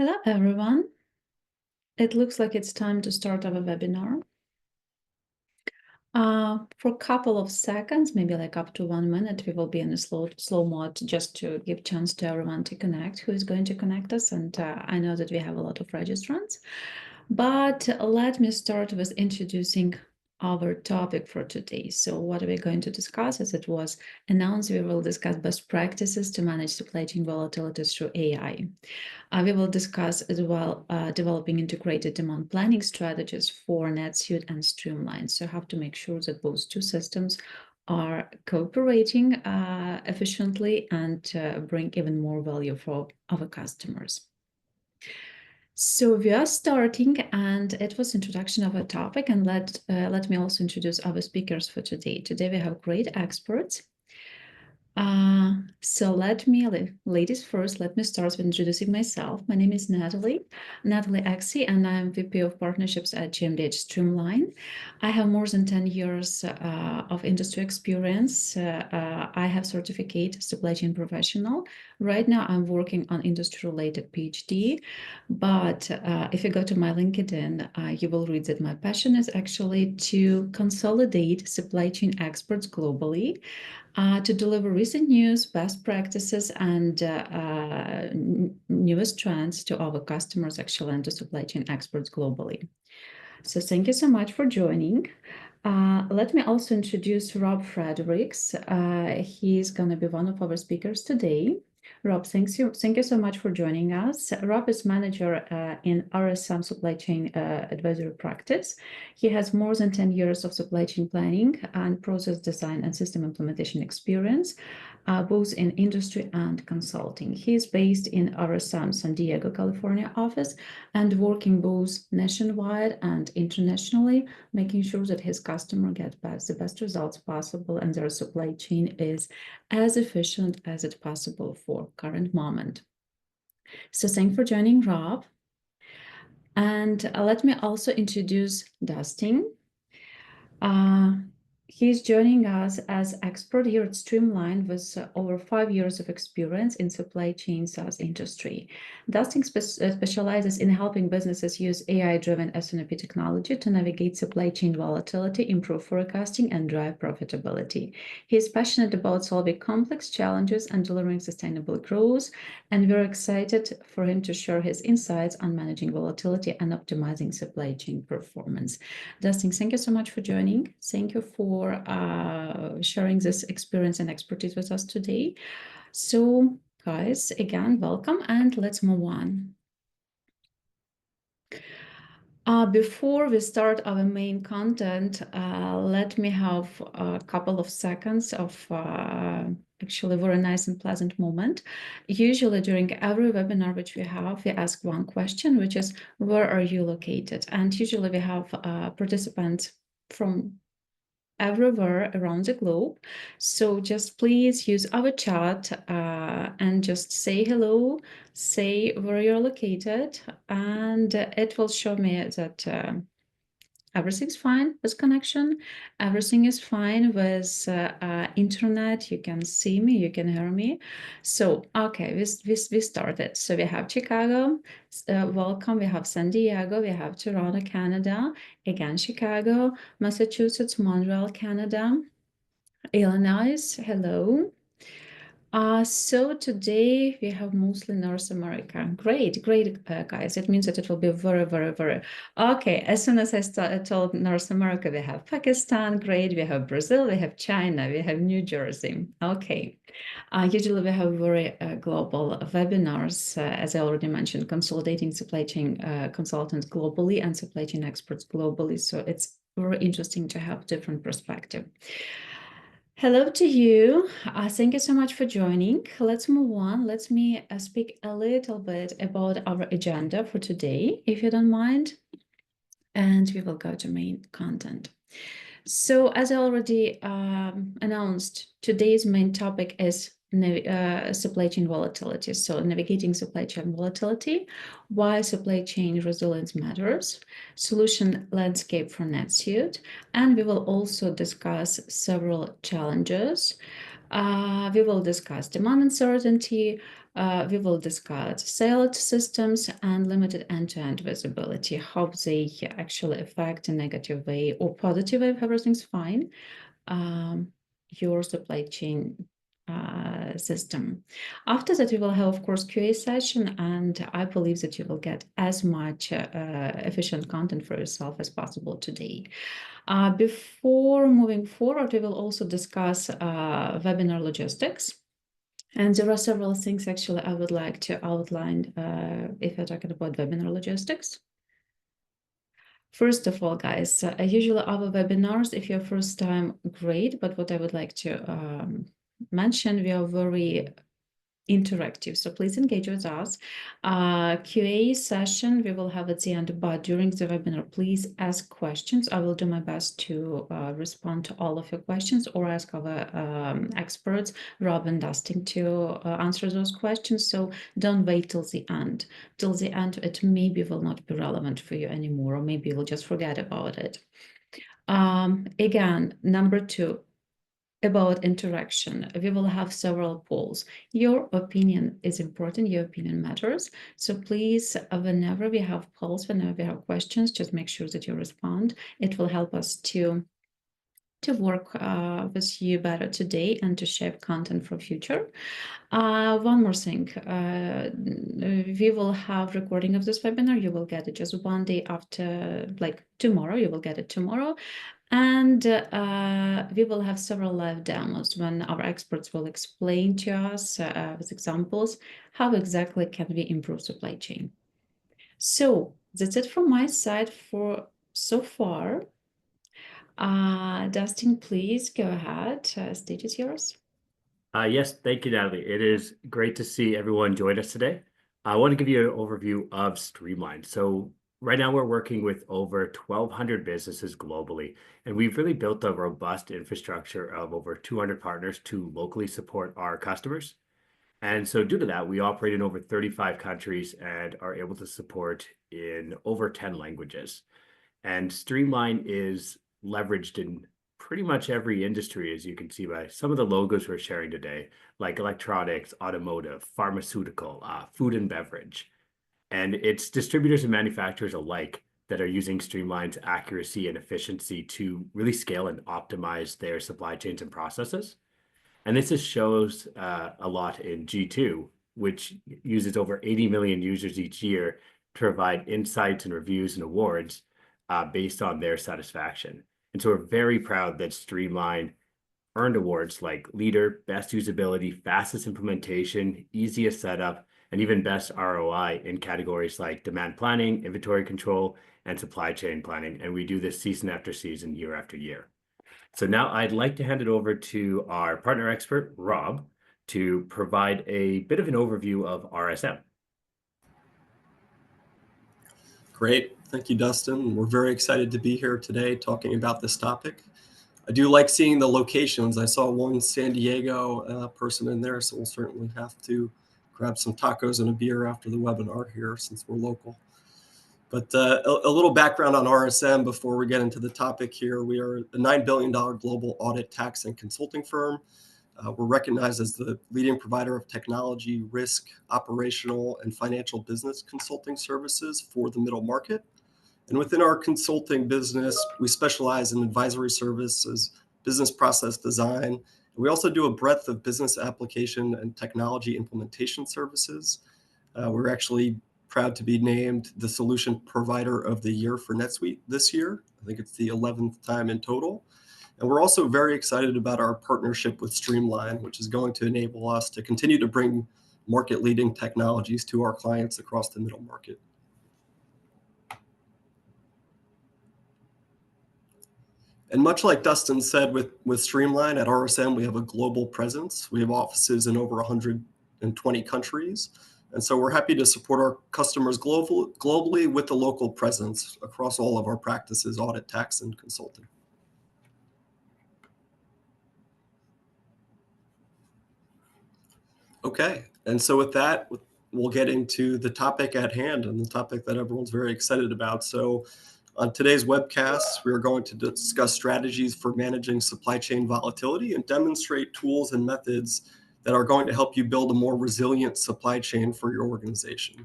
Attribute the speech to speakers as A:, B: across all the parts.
A: Hello, everyone. It looks like it's time to start our webinar. For a couple of seconds, maybe like up to 1 minute, we will be in a slow mode just to give chance to everyone to connect who is going to connect us. And I know that we have a lot of registrants, but let me start with introducing our topic for today. So what are we going to discuss? As it was announced, we will discuss best practices to manage supply chain volatility through AI. We will discuss as well developing integrated demand planning strategies for NetSuite and Streamline. So you have to make sure that those two systems are cooperating efficiently and bring even more value for our customers. So we are starting, and it was introduction of a topic, and let me also introduce our speakers for today. Today we have great experts. So ladies first, let me start with introducing myself. My name is Natalie Axie, and I'm VP of Partnerships at GmbH Streamline. I have more than 10 years of industry experience. I have certificate supply chain professional. Right now, I'm working on industry-related PhD, but if you go to my LinkedIn, you will read that my passion is actually to consolidate supply chain experts globally, to deliver recent news, best practices, and newest trends to our customers, actually, and to supply chain experts globally. So thank you so much for joining. Let me also introduce Rob Fredericks. He's going to be one of our speakers today. Rob, thank you so much for joining us. Rob is manager in RSM supply chain advisory practice. He has more than 10 years of supply chain planning and process design and system implementation experience, both in industry and consulting. He is based in RSM San Diego, California office and working both nationwide and internationally, making sure that his customer get the best results possible and their supply chain is as efficient as it's possible for current moment. So thanks for joining, Rob. And let me also introduce Dustin. He's joining us as expert here at Streamline with over 5 years of experience in supply chain SaaS industry. Dustin specializes in helping businesses use AI-driven S&OP technology to navigate supply chain volatility, improve forecasting, and drive profitability. He is passionate about solving complex challenges and delivering sustainable growth, and we're excited for him to share his insights on managing volatility and optimizing supply chain performance. Dustin, thank you so much for joining. Thank you for sharing this experience and expertise with us today. So guys, again, welcome, and let's move on. Before we start our main content, let me have a couple of seconds of actually very nice and pleasant moment. Usually during every webinar which we have, we ask one question, which is, where are you located? And usually we have participants from everywhere around the globe. So just please use our chat and just say hello, say where you're located, and it will show me that everything's fine with connection, everything is fine with internet. You can see me, you can hear me. So okay, we started. So we have Chicago, welcome. We have San Diego, we have Toronto, Canada, again Chicago, Massachusetts, Montreal, Canada, Illinois, hello. So today we have mostly North America. Great, guys. It means that it will be very. Okay, as soon as I told North America, we have Pakistan, great. We have Brazil, we have China, we have New Jersey. Okay. Usually we have very global webinars, as I already mentioned, consolidating supply chain consultants globally and supply chain experts globally. So it's very interesting to have different perspective. Hello to you. Thank you so much for joining. Let's move on. Let me speak a little bit about our agenda for today, if you don't mind, and we will go to main content. So as I already announced, today's main topic is supply chain volatility. So navigating supply chain volatility, why supply chain resilience matters, solution landscape for NetSuite, and we will also discuss several challenges We will discuss demand uncertainty. We will discuss sales systems and limited end-to-end visibility, how they actually affect in a negative way or positive way if everything's fine, your supply chain system. After that, we will have, of course, QA session, and I believe that you will get as much efficient content for yourself as possible today. Before moving forward, we will also discuss webinar logistics. And there are several things actually I would like to outline if you're talking about webinar logistics. First of all, guys, usually our webinars, if you're first time, great. But what I would like to mention, we are very interactive, so please engage with us. QA session we will have at the end, but during the webinar, please ask questions. I will do my best to respond to all of your questions or ask our experts, Rob and Dustin, to answer those questions. So don't wait till the end. Till the end, it maybe will not be relevant for you anymore, or maybe you'll just forget about it. Again, number 2, about interaction. We will have several polls. Your opinion is important. Your opinion matters. So please, whenever we have polls, whenever we have questions, just make sure that you respond. It will help us to work with you better today and to shape content for future. One more thing, we will have recording of this webinar. You will get it just one day after, like tomorrow, you will get it tomorrow. And we will have several live demos when our experts will explain to us with examples how exactly can we improve supply chain. So that's it from my side for so far. Dustin, please go ahead. Stage is yours.
B: Yes, thank you, Natalie. It is great to see everyone join us today. I want to give you an overview of Streamline. So right now we're working with over 1,200 businesses globally, and we've really built a robust infrastructure of over 200 partners to locally support our customers. And so due to that, we operate in over 35 countries and are able to support in over 10 languages. And Streamline is leveraged in pretty much every industry, as you can see by some of the logos we're sharing today, like electronics, automotive, pharmaceutical, food and beverage. And it's distributors and manufacturers alike that are using Streamline's accuracy and efficiency to really scale and optimize their supply chains and processes. And this just shows a lot in G2, which uses over 80 million users each year to provide insights and reviews and awards based on their satisfaction. And so we're very proud that Streamline earned awards like Leader, Best Usability, Fastest Implementation, Easiest Setup, and even Best ROI in categories like Demand Planning, Inventory Control, and Supply Chain Planning. And we do this season after season, year after year. So now I'd like to hand it over to our partner expert, Rob, to provide a bit of an overview of RSM.
C: Great. Thank you, Dustin. We're very excited to be here today talking about this topic. I do like seeing the locations. I saw one San Diego person in there, so we'll certainly have to grab some tacos and a beer after the webinar here since we're local. But a little background on RSM before we get into the topic here. We are a $9 billion global audit, tax, and consulting firm. We're recognized as the leading provider of technology, risk, operational, and financial business consulting services for the middle market. And within our consulting business, we specialize in advisory services, business process design. And we also do a breadth of business application and technology implementation services. We're actually proud to be named the Solution Provider of the Year for NetSuite this year. I think it's the 11th time in total. And we're also very excited about our partnership with Streamline, which is going to enable us to continue to bring market-leading technologies to our clients across the middle market. And much like Dustin said with Streamline, at RSM, we have a global presence. We have offices in over 120 countries. And so we're happy to support our customers globally with the local presence across all of our practices, audit, tax, and consulting. Okay, and so with that, we'll get into the topic at hand and the topic that everyone's very excited about. So On today's webcast, we are going to discuss strategies for managing supply chain volatility and demonstrate tools and methods that are going to help you build a more resilient supply chain for your organization.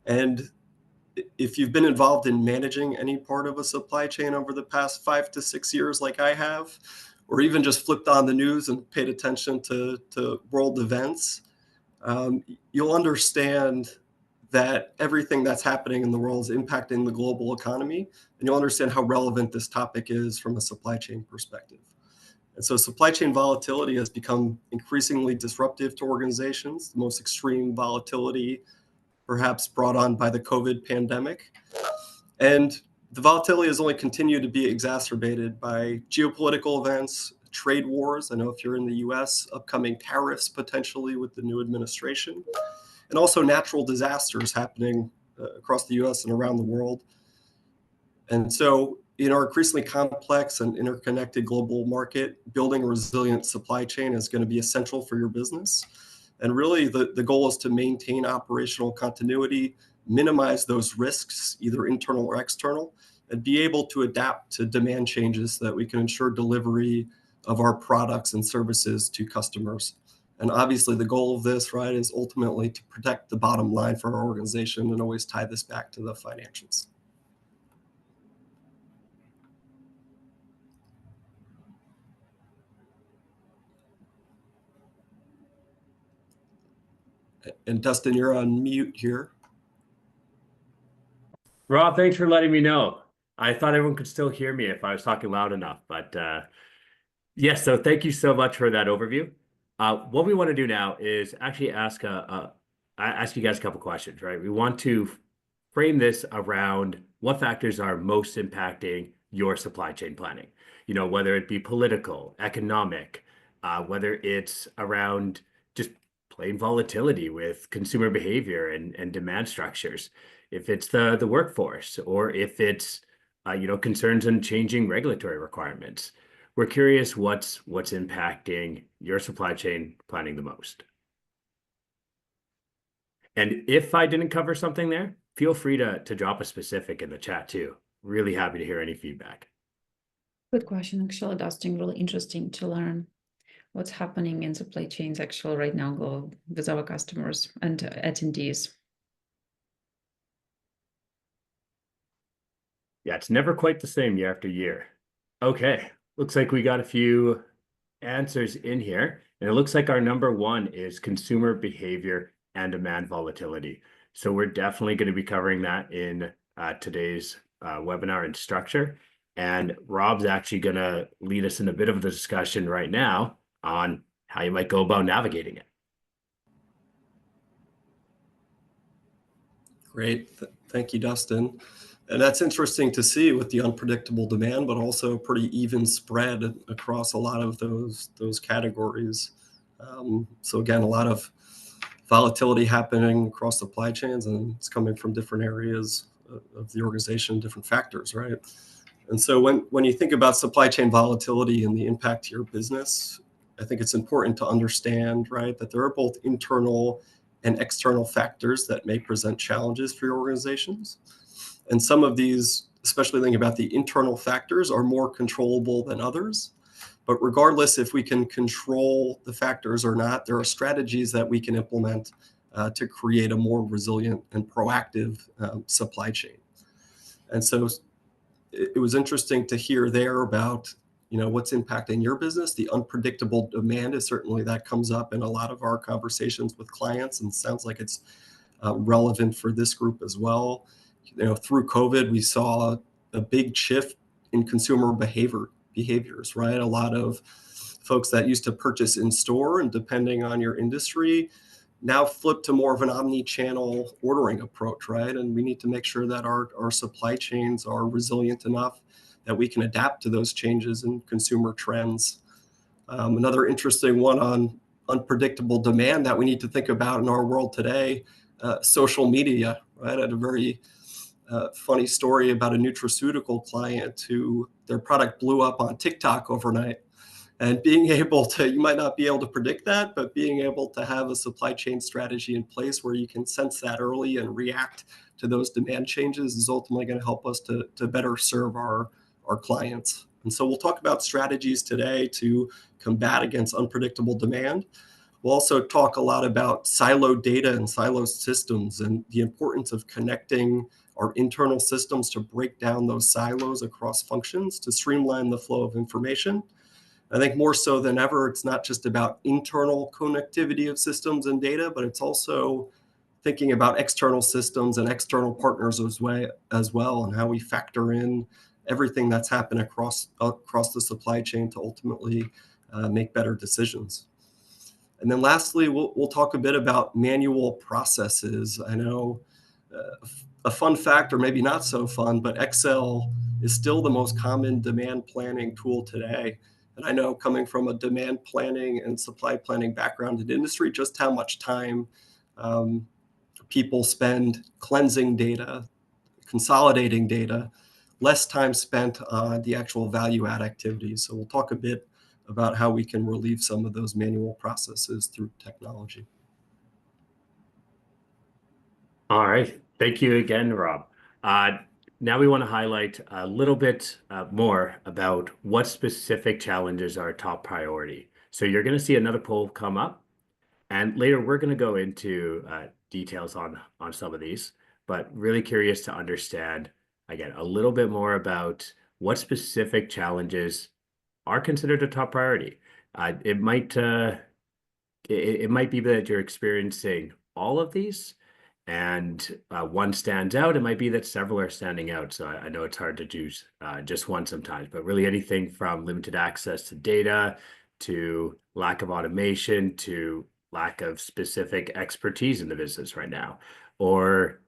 C: And if you've been involved in managing any part of a supply chain over the past 5 to 6 years like I have, or even just flipped on the news and paid attention to world events, you'll understand that everything that's happening in the world is impacting the global economy, and you'll understand how relevant this topic is from a supply chain perspective. And so supply chain volatility has become increasingly disruptive to organizations, the most extreme volatility perhaps brought on by the COVID pandemic. And the volatility has only continued to be exacerbated by geopolitical events, trade wars. I know if you're in the US, upcoming tariffs potentially with the new administration, and also natural disasters happening across the US and around the world. And so in our increasingly complex and interconnected global market, building a resilient supply chain is going to be essential for your business. And really the goal is to maintain operational continuity, minimize those risks, either internal or external, and be able to adapt to demand changes so that we can ensure delivery of our products and services to customers. And obviously the goal of this, right, is ultimately to protect the bottom line for our organization and always tie this back to the financials. And Dustin, you're on mute here.
B: Rob, thanks for letting me know. I thought everyone could still hear me if I was talking loud enough, but yes, so thank you so much for that overview. What we want to do now is actually ask you guys a couple questions, right? We want to frame this around what factors are most impacting your supply chain planning. You know, whether it be political, economic, whether it's around just plain volatility with consumer behavior and demand structures, if it's the workforce, or if it's concerns in changing regulatory requirements. We're curious what's impacting your supply chain planning the most. And if I didn't cover something there, feel free to drop a specific in the chat too. Really happy to hear any feedback.
A: Good question, actually, Dustin. Really interesting to learn what's happening in supply chains actually right now with our customers and attendees.
B: Yeah, it's never quite the same year after year. Okay, looks like we got a few answers in here. And it looks like our number one is consumer behavior and demand volatility. So we're definitely going to be covering that in today's webinar and structure. And Rob's actually going to lead us in a bit of the discussion right now on how you might go about navigating it.
C: Great. Thank you, Dustin. And that's interesting to see with the unpredictable demand, but also pretty even spread across a lot of those categories. So again, a lot of volatility happening across supply chains, and it's coming from different areas of the organization, different factors, right? And so when you think about supply chain volatility and the impact to your business, I think it's important to understand, right, that there are both internal and external factors that may present challenges for your organizations. And some of these, especially thinking about the internal factors, are more controllable than others. But regardless if we can control the factors or not, there are strategies that we can implement to create a more resilient and proactive supply chain. And so it was interesting to hear there about what's impacting your business. The unpredictable demand is certainly that comes up in a lot of our conversations with clients, and sounds like it's relevant for this group as well. Through COVID, we saw a big shift in consumer behaviors, right? A lot of folks that used to purchase in store, and depending on your industry, now flip to more of an omni-channel ordering approach, right? And we need to make sure that our supply chains are resilient enough that we can adapt to those changes in consumer trends. Another interesting one on unpredictable demand that we need to think about in our world today, social media, right? I had a very funny story about a nutraceutical client who their product blew up on TikTok overnight. And being able to, you might not be able to predict that, but being able to have a supply chain strategy in place where you can sense that early and react to those demand changes is ultimately going to help us to better serve our clients. And so we'll talk about strategies today to combat against unpredictable demand. We'll also talk a lot about siloed data and siloed systems and the importance of connecting our internal systems to break down those silos across functions to streamline the flow of information. I think more so than ever, it's not just about internal connectivity of systems and data, but it's also thinking about external systems and external partners as well, and how we factor in everything that's happened across the supply chain to ultimately make better decisions. And then lastly, we'll talk a bit about manual processes. I know a fun fact, or maybe not so fun, but Excel is still the most common demand planning tool today. And I know, coming from a demand planning and supply planning background in industry, just how much time people spend cleansing data, consolidating data, less time spent on the actual value add activities. So we'll talk a bit about how we can relieve some of those manual processes through technology.
B: All right. Thank you again, Rob. Now we want to highlight a little bit more about what specific challenges are top priority. So you're going to see another poll come up, and later we're going to go into details on some of these, but really curious to understand, again, a little bit more about what specific challenges are considered a top priority. It might be that you're experiencing all of these, and one stands out. It might be that several are standing out. So I know it's hard to choose just one sometimes, but really anything from limited access to data, to lack of automation, to lack of specific expertise in the business right now, or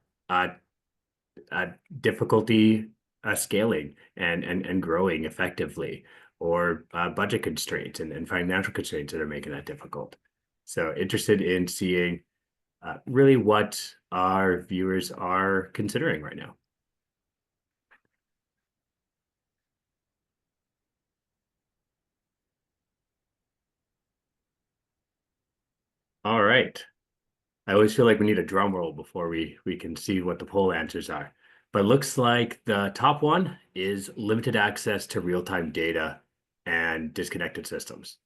B: difficulty scaling and growing effectively, or budget constraints and financial constraints that are making that difficult. So interested in seeing really what our viewers are considering right now. All right. I always feel like we need a drum roll before we can see what the poll answers are. But looks like the top one is limited access to real-time data and disconnected systems.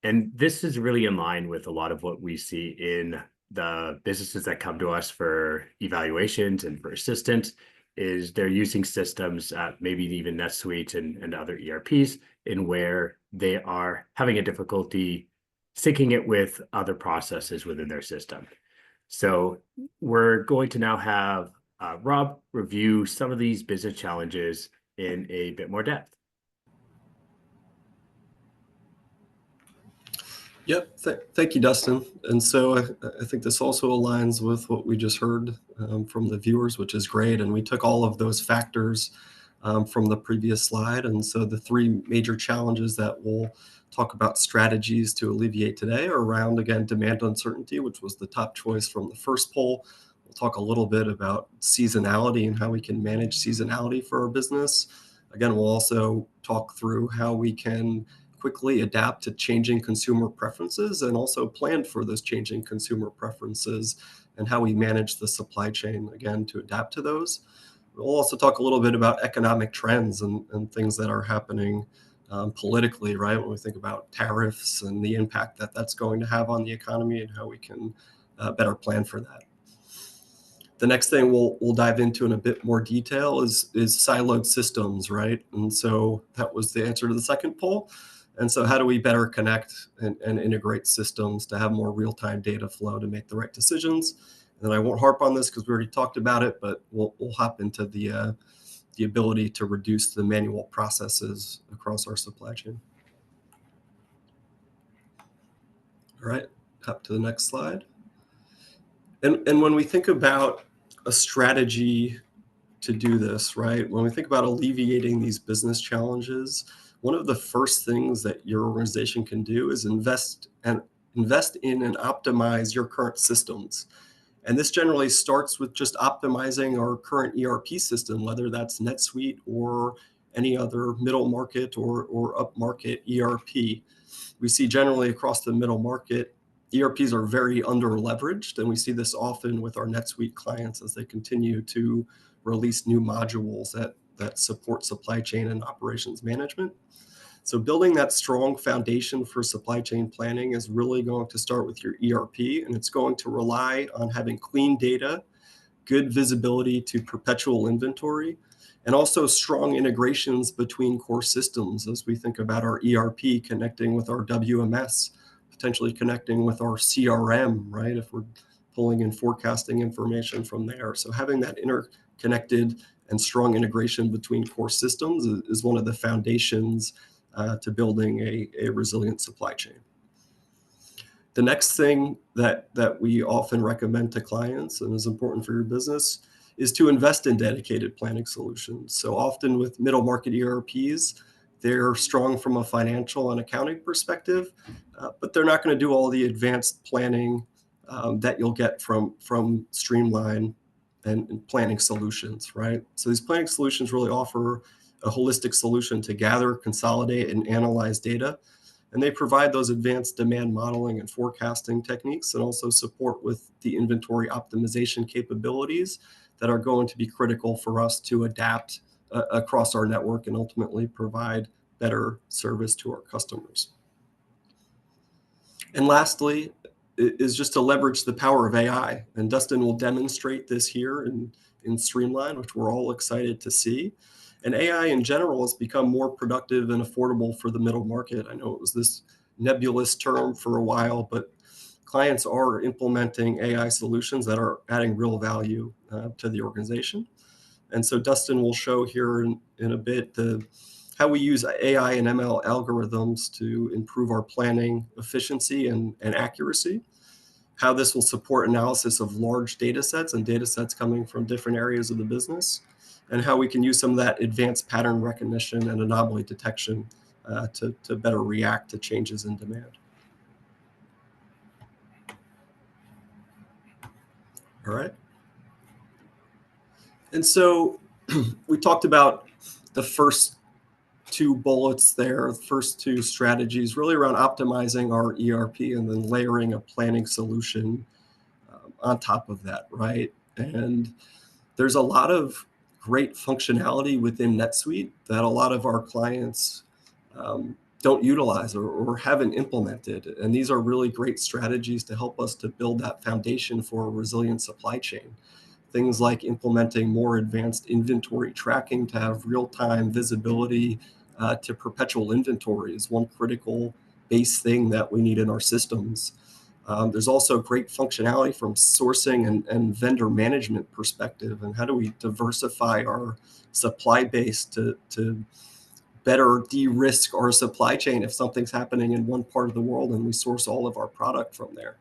B: And this is really in line with a lot of what we see in the businesses that come to us for evaluations and for assistance, is they're using systems, maybe even NetSuite and other ERPs, in where they are having a difficulty syncing it with other processes within their system. So we're going to now have Rob review some of these business challenges in a bit more depth.
C: Yep, thank you, Dustin. And so I think this also aligns with what we just heard from the viewers, which is great. And we took all of those factors from the previous slide. And so the three major challenges that we'll talk about strategies to alleviate today are around, again, demand uncertainty, which was the top choice from the first poll. We'll talk a little bit about seasonality and how we can manage seasonality for our business. Again, we'll also talk through how we can quickly adapt to changing consumer preferences and also plan for those changing consumer preferences and how we manage the supply chain, again, to adapt to those. We'll also talk a little bit about economic trends and things that are happening politically, right? When we think about tariffs and the impact that that's going to have on the economy and how we can better plan for that. The next thing we'll dive into in a bit more detail is siloed systems, right? And so that was the answer to the second poll. And so how do we better connect and integrate systems to have more real-time data flow to make the right decisions? And I won't harp on this because we already talked about it, but we'll hop into the ability to reduce the manual processes across our supply chain. All right, hop to the next slide. And when we think about a strategy to do this, right? When we think about alleviating these business challenges, one of the first things that your organization can do is invest in and optimize your current systems. And this generally starts with just optimizing our current ERP system, whether that's NetSuite or any other middle market or upmarket ERP. We see generally across the middle market, ERPs are very under leveraged, and we see this often with our NetSuite clients as they continue to release new modules that support supply chain and operations management. So building that strong foundation for supply chain planning is really going to start with your ERP, and it's going to rely on having clean data, good visibility to perpetual inventory, and also strong integrations between core systems as we think about our ERP connecting with our WMS, potentially connecting with our CRM, right? If we're pulling in forecasting information from there. So having that interconnected and strong integration between core systems is one of the foundations to building a resilient supply chain. The next thing that we often recommend to clients and is important for your business is to invest in dedicated planning solutions. So often with middle market ERPs, they're strong from a financial and accounting perspective, but they're not going to do all the advanced planning that you'll get from Streamline and planning solutions, right? So these planning solutions really offer a holistic solution to gather, consolidate, and analyze data. And they provide those advanced demand modeling and forecasting techniques and also support with the inventory optimization capabilities that are going to be critical for us to adapt across our network and ultimately provide better service to our customers. And lastly, is just to leverage the power of AI. And Dustin will demonstrate this here in Streamline, which we're all excited to see. And AI in general has become more productive and affordable for the middle market. I know it was this nebulous term for a while, but clients are implementing AI solutions that are adding real value to the organization. And so Dustin will show here in a bit how we use AI and ML algorithms to improve our planning efficiency and accuracy, how this will support analysis of large data sets and data sets coming from different areas of the business, and how we can use some of that advanced pattern recognition and anomaly detection to better react to changes in demand. All right. And so we talked about the first two bullets there, the first two strategies, really around optimizing our ERP and then layering a planning solution on top of that, right? And there's a lot of great functionality within NetSuite that a lot of our clients don't utilize or haven't implemented. And these are really great strategies to help us to build that foundation for a resilient supply chain. Things like implementing more advanced inventory tracking to have real-time visibility to perpetual inventory is one critical base thing that we need in our systems. There's also great functionality from sourcing and vendor management perspective, and how do we diversify our supply base to better de-risk our supply chain if something's happening in one part of the world and we source all of our product from there.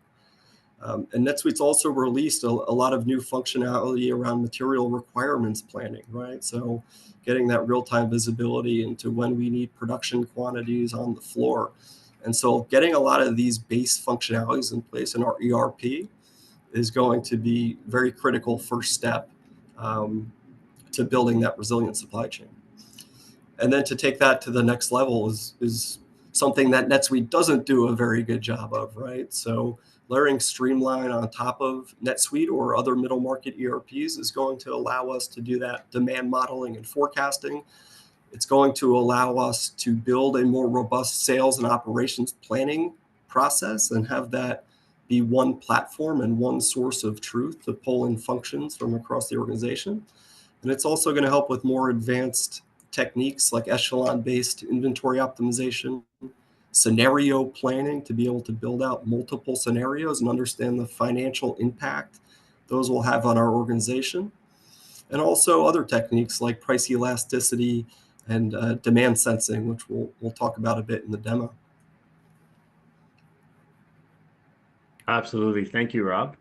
C: And NetSuite's also released a lot of new functionality around material requirements planning, right? So getting that real-time visibility into when we need production quantities on the floor. And so getting a lot of these base functionalities in place in our ERP is going to be very critical first step to building that resilient supply chain. And then to take that to the next level is something that NetSuite doesn't do a very good job of, right? So layering Streamline on top of NetSuite or other middle market ERPs is going to allow us to do that demand modeling and forecasting. It's going to allow us to build a more robust sales and operations planning process and have that be one platform and one source of truth to pull in functions from across the organization. And it's also going to help with more advanced techniques like echelon-based inventory optimization, scenario planning to be able to build out multiple scenarios and understand the financial impact those will have on our organization. And also other techniques like price elasticity and demand sensing, which we'll talk about a bit in the demo.
B: Absolutely. Thank you, Rob.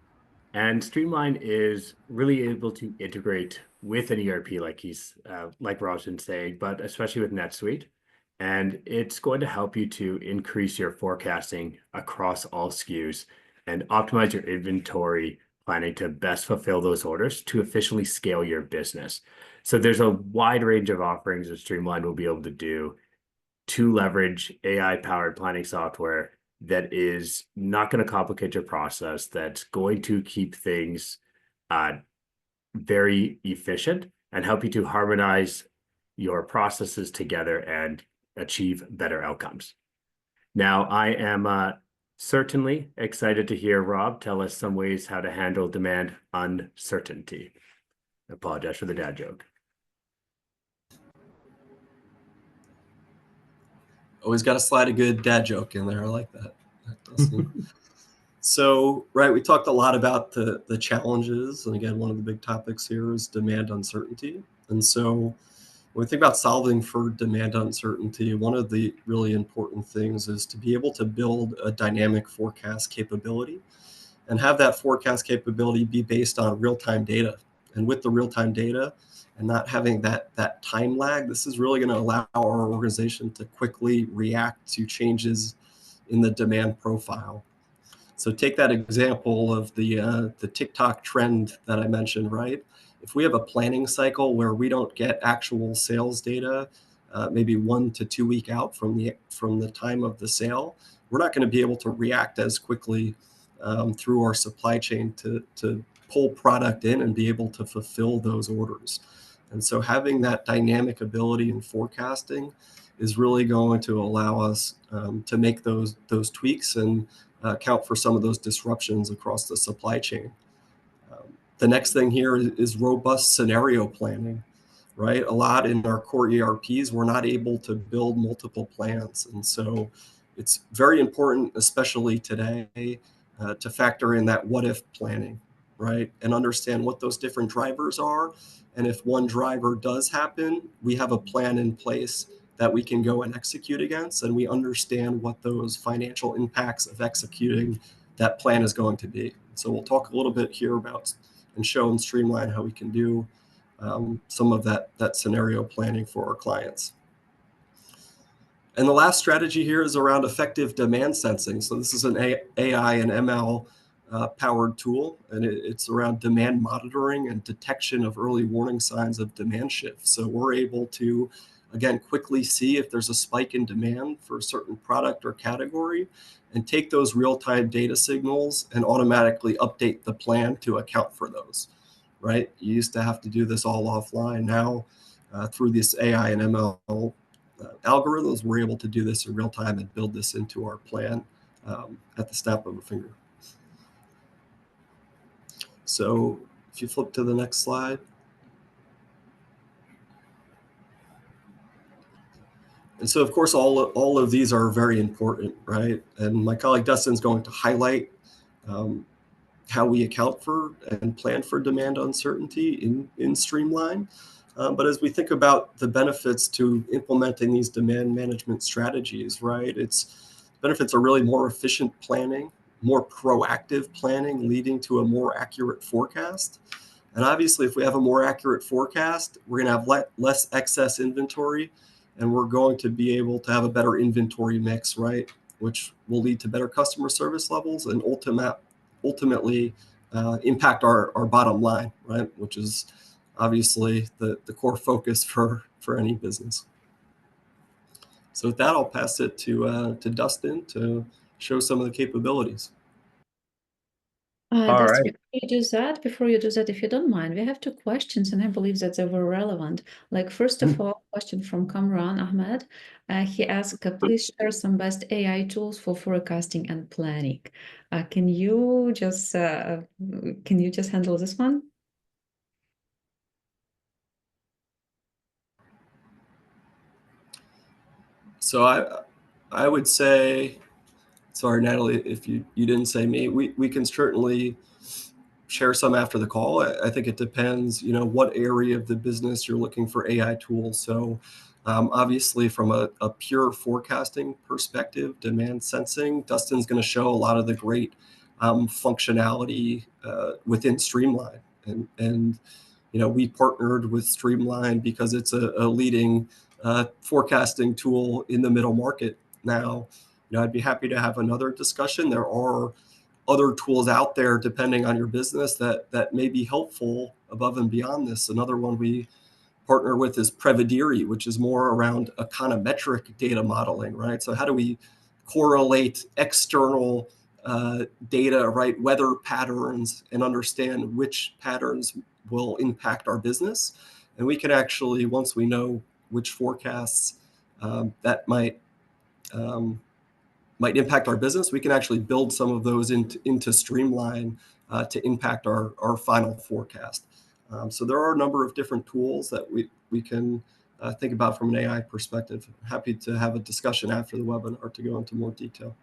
B: And Streamline is really able to integrate with an ERP like Rob's been saying, but especially with NetSuite. And it's going to help you to increase your forecasting across all SKUs and optimize your inventory planning to best fulfill those orders to efficiently scale your business. So there's a wide range of offerings that Streamline will be able to do to leverage AI-powered planning software that is not going to complicate your process, that's going to keep things very efficient and help you to harmonize your processes together and achieve better outcomes. Now, I am certainly excited to hear Rob tell us some ways how to handle demand uncertainty. I apologize for the dad joke.
C: Always got to slide a good dad joke in there. I like that. So, right, we talked a lot about the challenges. And again, one of the big topics here is demand uncertainty. And so when we think about solving for demand uncertainty, one of the really important things is to be able to build a dynamic forecast capability and have that forecast capability be based on real-time data. And with the real-time data and not having that time lag, this is really going to allow our organization to quickly react to changes in the demand profile. So take that example of the TikTok trend that I mentioned, right? If we have a planning cycle where we don't get actual sales data, maybe 1 to 2 weeks out from the time of the sale, we're not going to be able to react as quickly through our supply chain to pull product in and be able to fulfill those orders. And so having that dynamic ability in forecasting is really going to allow us to make those tweaks and account for some of those disruptions across the supply chain. The next thing here is robust scenario planning, right? A lot in our core ERPs, we're not able to build multiple plans. And so it's very important, especially today, to factor in that what if planning, right? And understand what those different drivers are. And if one driver does happen, we have a plan in place that we can go and execute against, and we understand what those financial impacts of executing that plan is going to be. So we'll talk a little bit here about and show in Streamline how we can do some of that scenario planning for our clients. And the last strategy here is around effective demand sensing. So this is an AI and ML powered tool, and it's around demand monitoring and detection of early warning signs of demand shifts. So we're able to, again, quickly see if there's a spike in demand for a certain product or category and take those real-time data signals and automatically update the plan to account for those, right? You used to have to do this all offline. Now, through this AI and ML algorithms, we're able to do this in real time and build this into our plan at the snap of a finger. So if you flip to the next slide. And so, of course, all of these are very important, right? And my colleague Dustin's going to highlight how we account for and plan for demand uncertainty in Streamline. But as we think about the benefits to implementing these demand management strategies, right? Benefits are really more efficient planning, more proactive planning, leading to a more accurate forecast. And obviously, if we have a more accurate forecast, we're going to have less excess inventory, and we're going to be able to have a better inventory mix, right? Which will lead to better customer service levels and ultimately impact our bottom line, right? Which is obviously the core focus for any business. So with that, I'll pass it to Dustin to show some of the capabilities.
B: All right.
A: Before you do that, if you don't mind, we have 2 questions, and I believe that they were relevant. Like, first of all, question from Kamran Ahmed. He asked, please share some best AI tools for forecasting and planning. Can you just handle this one?
C: So I would say, sorry, Natalie, if you didn't say me, we can certainly share some after the call. I think it depends, what area of the business you're looking for AI tools. So obviously from a pure forecasting perspective, demand sensing, Dustin's going to show a lot of the great functionality within Streamline. And we partnered with Streamline because it's a leading forecasting tool in the middle market. Now, I'd be happy to have another discussion. There are other tools out there, depending on your business, that may be helpful above and beyond this. Another one we partner with is Prevediri, which is more around econometric data modeling, right? So how do we correlate external data, right, weather patterns, and understand which patterns will impact our business? And we can actually, once we know which forecasts that might impact our business, we can actually build some of those into Streamline to impact our final forecast. So there are a number of different tools that we can think about from an AI perspective. Happy to have a discussion after the webinar to go into more detail.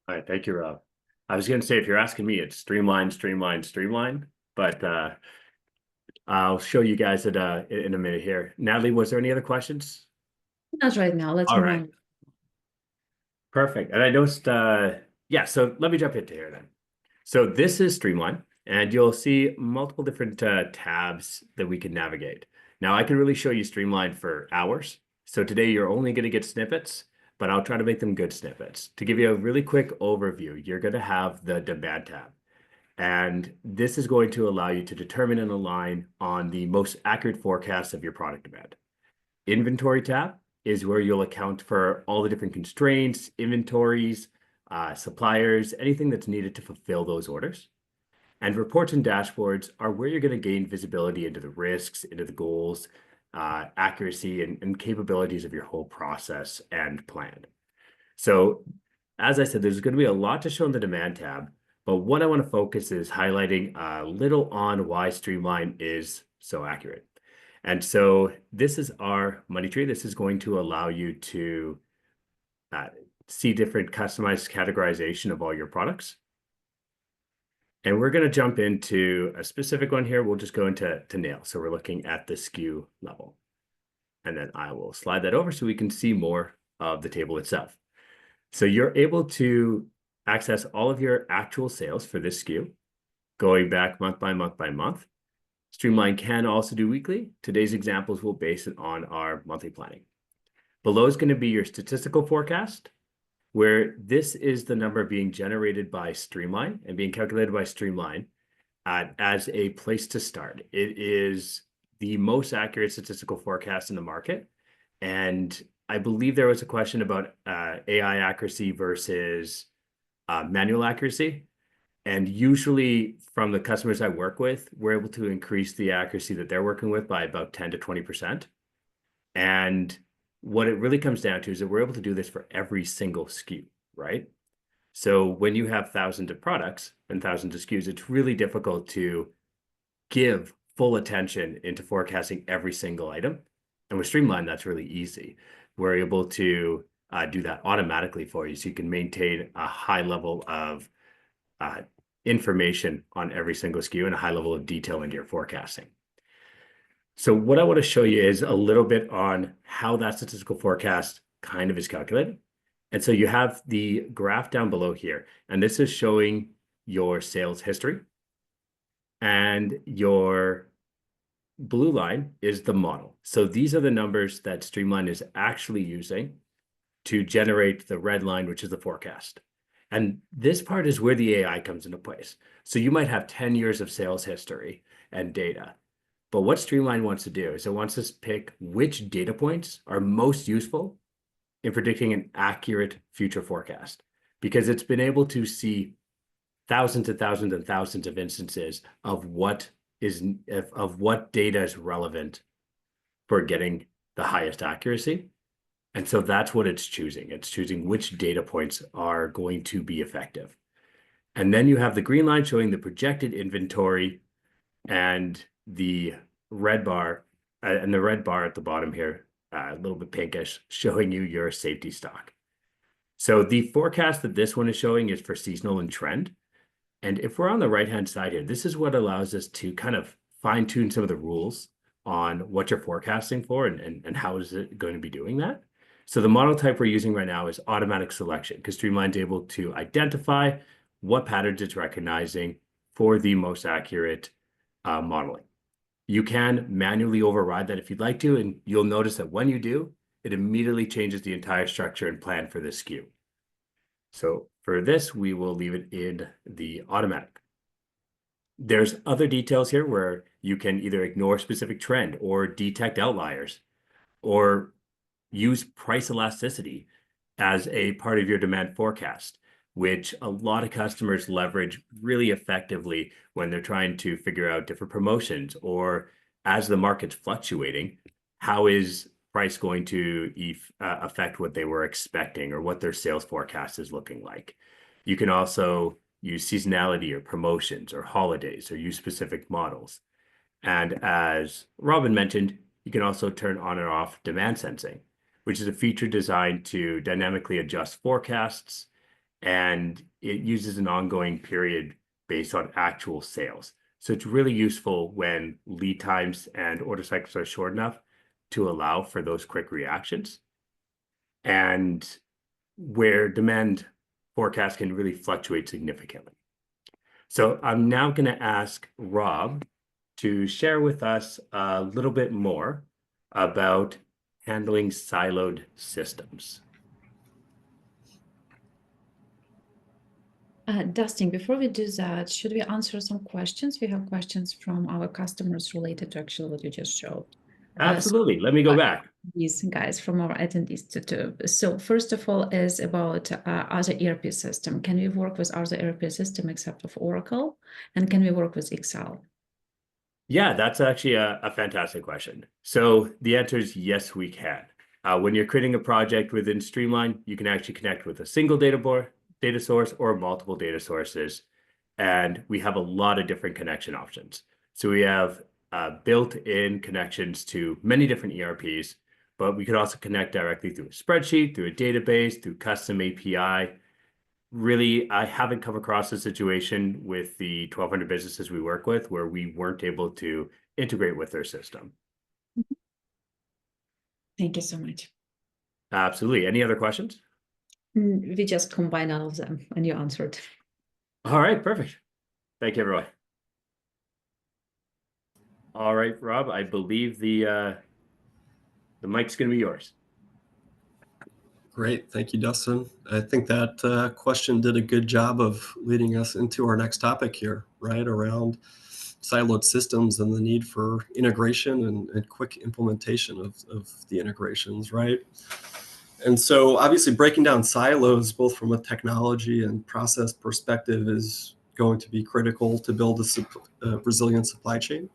B: All right, thank you, Rob. I was going to say, if you're asking me, it's Streamline, Streamline, Streamline, but I'll show you guys it in a minute here. Natalie, was there any other questions?
A: Not right now. Let's move on.
B: Perfect. And I noticed, yeah, so let me jump into here then. So this is Streamline, and you'll see multiple different tabs that we can navigate. Now, I can really show you Streamline for hours. So today you're only going to get snippets, but I'll try to make them good snippets. To give you a really quick overview, you're going to have the demand tab. And this is going to allow you to determine and align on the most accurate forecast of your product demand. Inventory tab is where you'll account for all the different constraints, inventories, suppliers, anything that's needed to fulfill those orders. And reports and dashboards are where you're going to gain visibility into the risks, into the goals, accuracy, and capabilities of your whole process and plan. So as I said, there's going to be a lot to show in the demand tab, but what I want to focus is highlighting a little on why Streamline is so accurate. And so this is our money tree. This is going to allow you to see different customized categorization of all your products. And we're going to jump into a specific one here. We'll just go into nail. So we're looking at the SKU level. And then I will slide that over so we can see more of the table itself. So you're able to access all of your actual sales for this SKU, going back month by month by month. Streamline can also do weekly. Today's examples will base it on our monthly planning. Below is going to be your statistical forecast, where this is the number being generated by Streamline and being calculated by Streamline as a place to start. It is the most accurate statistical forecast in the market. And I believe there was a question about AI accuracy versus manual accuracy. And usually from the customers I work with, we're able to increase the accuracy that they're working with by about 10 to 20%. And what it really comes down to is that we're able to do this for every single SKU, right? So when you have thousands of products and thousands of SKUs, it's really difficult to give full attention into forecasting every single item. And with Streamline, that's really easy. We're able to do that automatically for you, so you can maintain a high level of information on every single SKU and a high level of detail into your forecasting. So what I want to show you is a little bit on how that statistical forecast kind of is calculated. And so you have the graph down below here, and this is showing your sales history. And your blue line is the model. So these are the numbers that Streamline is actually using to generate the red line, which is the forecast. And this part is where the AI comes into place. So you might have 10 years of sales history and data. But what Streamline wants to do is it wants us to pick which data points are most useful in predicting an accurate future forecast, because it's been able to see thousands and thousands and thousands of instances of what data is relevant for getting the highest accuracy. And so that's what it's choosing. It's choosing which data points are going to be effective. And then you have the green line showing the projected inventory, and the red bar, at the bottom here, a little bit pinkish, showing you your safety stock. So the forecast that this one is showing is for seasonal and trend. And if we're on the right-hand side here, this is what allows us to kind of fine-tune some of the rules on what you're forecasting for and how is it going to be doing that. So the model type we're using right now is automatic selection, because Streamline's able to identify what patterns it's recognizing for the most accurate modeling. You can manually override that if you'd like to, and you'll notice that when you do, it immediately changes the entire structure and plan for this SKU. So for this, we will leave it in the automatic. There's other details here where you can either ignore a specific trend or detect outliers or use price elasticity as a part of your demand forecast, which a lot of customers leverage really effectively when they're trying to figure out different promotions or as the market's fluctuating, how is price going to affect what they were expecting or what their sales forecast is looking like. You can also use seasonality or promotions or holidays or use specific models. And as Robin mentioned, you can also turn on and off demand sensing, which is a feature designed to dynamically adjust forecasts, and it uses an ongoing period based on actual sales. So it's really useful when lead times and order cycles are short enough to allow for those quick reactions, and where demand forecasts can really fluctuate significantly. So I'm now going to ask Rob to share with us a little bit more about handling siloed systems.
A: Dustin, before we do that, should we answer some questions? We have questions from our customers related to actually what you just showed.
B: Absolutely. Let me go back.
A: These guys from our attendees So first of all is about other ERP system. Can we work with other ERP system except of Oracle? And can we work with Excel?
B: Yeah, that's actually a fantastic question. So the answer is yes, we can. When you're creating a project within Streamline, you can actually connect with a single data source or multiple data sources. And we have a lot of different connection options. So we have built-in connections to many different ERPs, but we could also connect directly through a spreadsheet, through a database, through custom API. Really, I haven't come across a situation with the 1,200 businesses we work with where we weren't able to integrate with their system.
A: Thank you so much.
B: Absolutely. Any other questions?
A: We just combined all of them and you answered.
B: All right, perfect. Thank you, everyone. All right, Rob, I believe the mic's going to be yours.
C: Great. Thank you, Dustin. I think that question did a good job of leading us into our next topic here, right, around siloed systems and the need for integration and quick implementation of the integrations, right? And so obviously breaking down silos, both from a technology and process perspective, is going to be critical to build a resilient supply chain.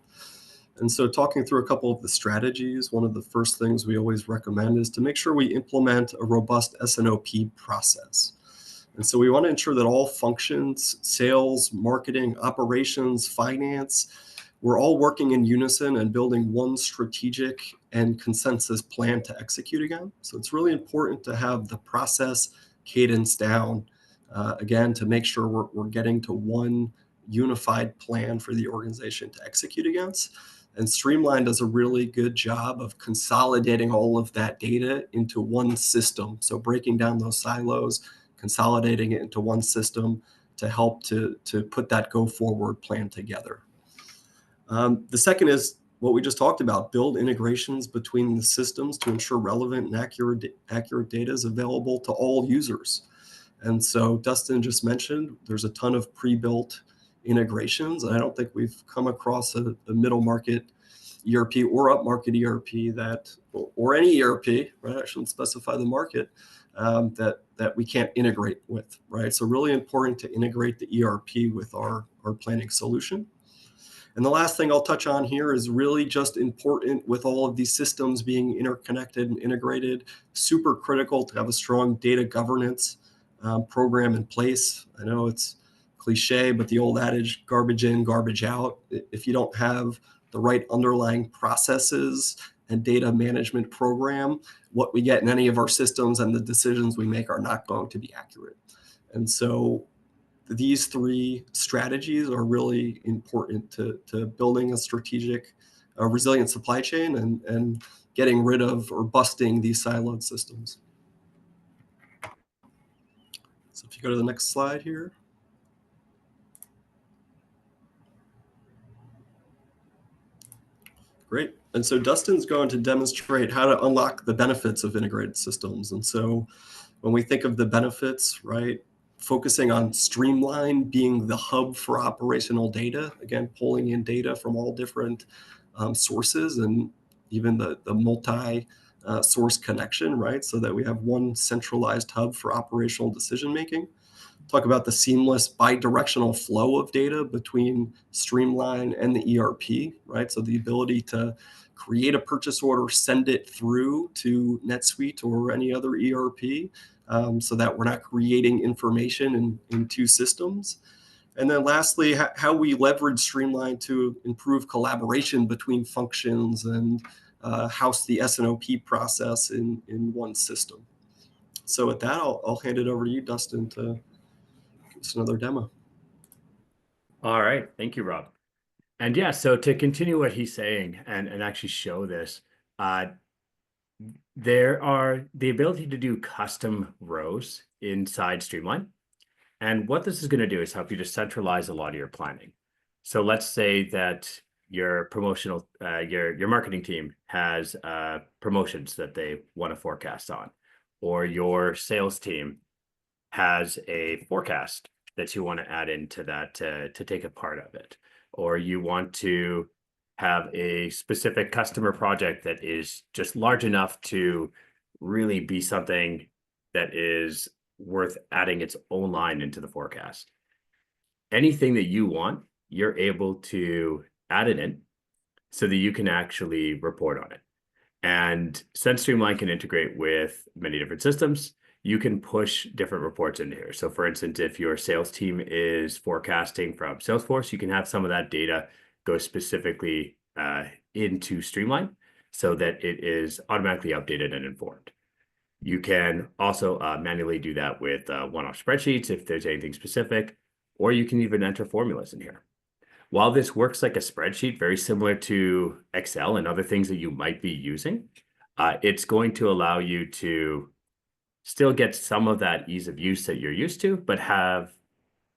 C: And so talking through a couple of the strategies, one of the first things we always recommend is to make sure we implement a robust S&OP process. And so we want to ensure that all functions, sales, marketing, operations, finance, we're all working in unison and building one strategic and consensus plan to execute again. So it's really important to have the process cadence down, again, to make sure we're getting to one unified plan for the organization to execute against. And Streamline does a really good job of consolidating all of that data into one system. So breaking down those silos, consolidating it into one system to help to put that go forward plan together. The second is what we just talked about, build integrations between the systems to ensure relevant and accurate data is available to all users. And so Dustin just mentioned there's a ton of pre-built integrations. And I don't think we've come across a middle market ERP or upmarket ERP that, or any ERP, right? I shouldn't specify the market, that we can't integrate with, right? So really important to integrate the ERP with our planning solution. And the last thing I'll touch on here is really just important with all of these systems being interconnected and integrated, super critical to have a strong data governance program in place. I know it's cliche, but the old adage, garbage in, garbage out. If you don't have the right underlying processes and data management program, what we get in any of our systems and the decisions we make are not going to be accurate. And so these three strategies are really important to building a strategic, resilient supply chain and getting rid of or busting these siloed systems. So if you go to the next slide here. Great. And so Dustin's going to demonstrate how to unlock the benefits of integrated systems. And so when we think of the benefits, right, focusing on Streamline being the hub for operational data, again, pulling in data from all different sources and even the multi-source connection, right? So that we have one centralized hub for operational decision-making. Talk about the seamless bi-directional flow of data between Streamline and the ERP, right? So the ability to create a purchase order, send it through to NetSuite or any other ERP, so that we're not creating information in two systems. And then lastly, how we leverage Streamline to improve collaboration between functions and house the S&OP process in one system. So with that, I'll hand it over to you, Dustin, to give us another demo.
B: All right. Thank you, Rob. And yeah, so to continue what he's saying and actually show this, there are the ability to do custom rows inside Streamline. And what this is going to do is help you to centralize a lot of your planning. So let's say that your promotional, your marketing team has promotions that they want to forecast on, or your sales team has a forecast that you want to add into that to take a part of it, or you want to have a specific customer project that is just large enough to really be something that is worth adding its own line into the forecast. Anything that you want, you're able to add it in so that you can actually report on it. And since Streamline can integrate with many different systems, you can push different reports into here. So for instance, if your sales team is forecasting from Salesforce, you can have some of that data go specifically into Streamline so that it is automatically updated and informed. You can also manually do that with one-off spreadsheets if there's anything specific, or you can even enter formulas in here. While this works like a spreadsheet, very similar to Excel and other things that you might be using, it's going to allow you to still get some of that ease of use that you're used to, but have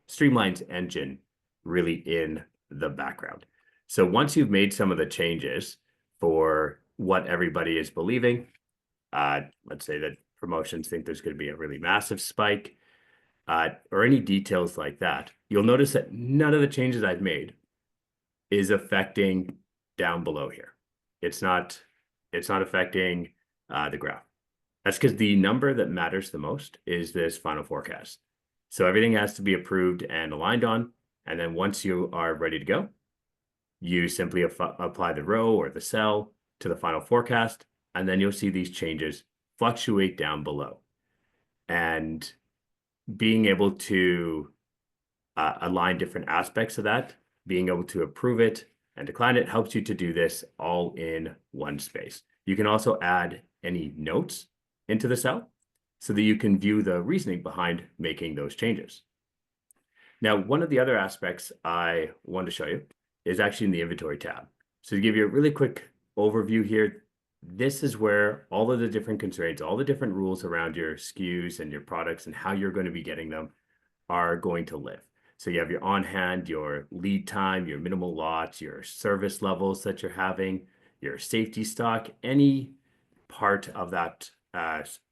B: Streamline's engine really in the background. So once you've made some of the changes for what everybody is believing, let's say that promotions think there's going to be a really massive spike, or any details like that, you'll notice that none of the changes I've made is affecting down below here. It's not affecting the graph. That's because the number that matters the most is this final forecast. So everything has to be approved and aligned on. And then once you are ready to go, you simply apply the row or the cell to the final forecast, and then you'll see these changes fluctuate down below. And being able to align different aspects of that, being able to approve it and decline it, helps you to do this all in one space. You can also add any notes into the cell so that you can view the reasoning behind making those changes. Now, one of the other aspects I want to show you is actually in the inventory tab. So to give you a really quick overview here, this is where all of the different constraints, all the different rules around your SKUs and your products and how you're going to be getting them are going to live. So you have your on hand, your lead time, your minimal lots, your service levels that you're having, your safety stock, any part of that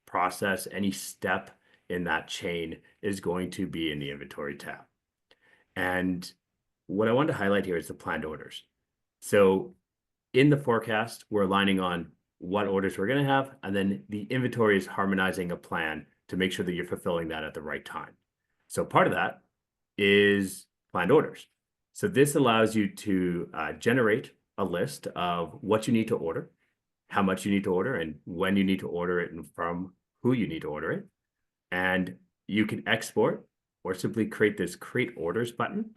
B: process, any step in that chain is going to be in the inventory tab. And what I want to highlight here is the planned orders. So in the forecast, we're aligning on what orders we're going to have, and then the inventory is harmonizing a plan to make sure that you're fulfilling that at the right time. So part of that is planned orders. So this allows you to generate a list of what you need to order, how much you need to order, and when you need to order it, and from who you need to order it. And you can export or simply create this create orders button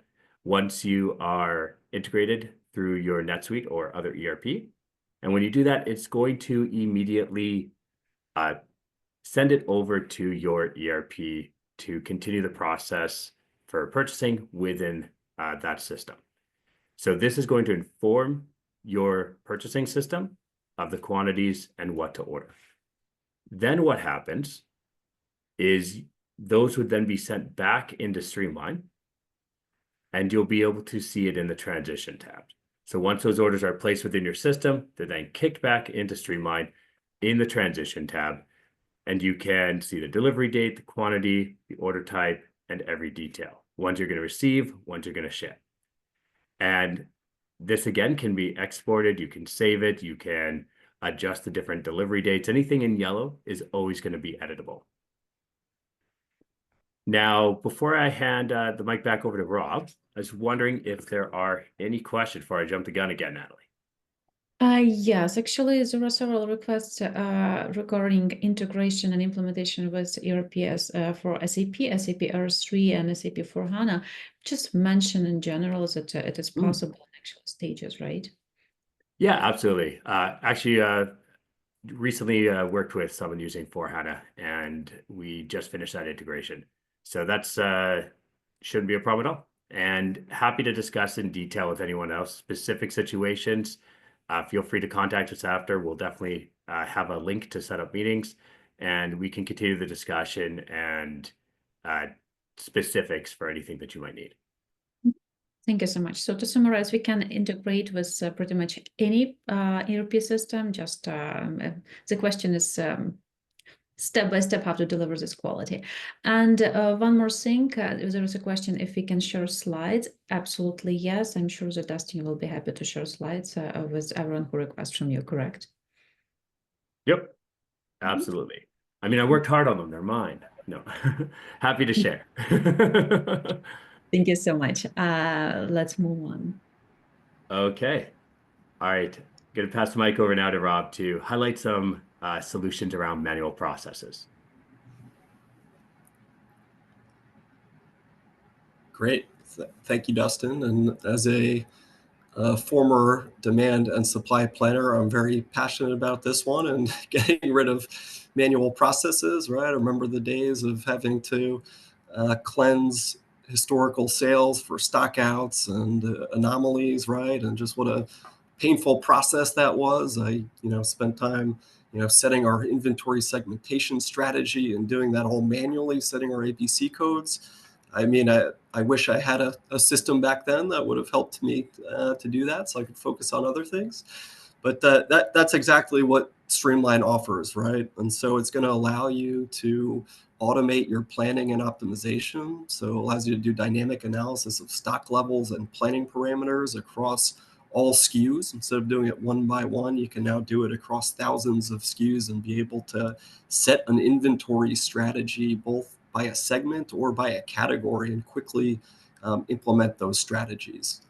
B: once you are integrated through your NetSuite or other ERP. And when you do that, it's going to immediately send it over to your ERP to continue the process for purchasing within that system. So this is going to inform your purchasing system of the quantities and what to order. Then what happens is those would then be sent back into Streamline, and you'll be able to see it in the transition tab. So once those orders are placed within your system, they're then kicked back into Streamline in the transition tab, and you can see the delivery date, the quantity, the order type, and every detail. Ones you're going to receive, ones you're going to ship. And this again can be exported. You can save it. You can adjust the different delivery dates. Anything in yellow is always going to be editable. Now, before I hand the mic back over to Rob, I was wondering if there are any questions before I jump the gun again, Natalie.
A: Yes, actually, there are several requests regarding integration and implementation with ERPs for SAP, SAP R3, and SAP S/4HANA. Just mention in general that it is possible in actual stages, right?
B: Yeah, absolutely. Actually, recently worked with someone using S/4HANA, and we just finished that integration. So that's shouldn't be a problem at all. And happy to discuss in detail with anyone else specific situations. Feel free to contact us after. We'll definitely have a link to set up meetings, and we can continue the discussion and specifics for anything that you might need.
A: Thank you so much. So to summarize, we can integrate with pretty much any ERP system. Just the question is step by step how to deliver this quality. And one more thing, there was a question if we can share slides. Absolutely, yes. I'm sure that Dustin will be happy to share slides with everyone who requests from you, correct?
B: Yep, absolutely. I mean, I worked hard on them. They're mine. No, happy to share.
A: Thank you so much. Let's move on.
B: Okay. All right. Going to pass the mic over now to Rob to highlight some solutions around manual processes.
C: Great. Thank you, Dustin. And as a former demand and supply planner, I'm very passionate about this one and getting rid of manual processes, right? I remember the days of having to cleanse historical sales for stockouts and anomalies, right? And just what a painful process that was. I, spent time, setting our inventory segmentation strategy and doing that all manually, setting our ABC codes. I mean, I wish I had a system back then that would have helped me to do that so I could focus on other things. But that's exactly what Streamline offers, right? And so it's going to allow you to automate your planning and optimization. So it allows you to do dynamic analysis of stock levels and planning parameters across all SKUs. Instead of doing it one by one, you can now do it across thousands of SKUs and be able to set an inventory strategy both by a segment or by a category and quickly implement those strategies.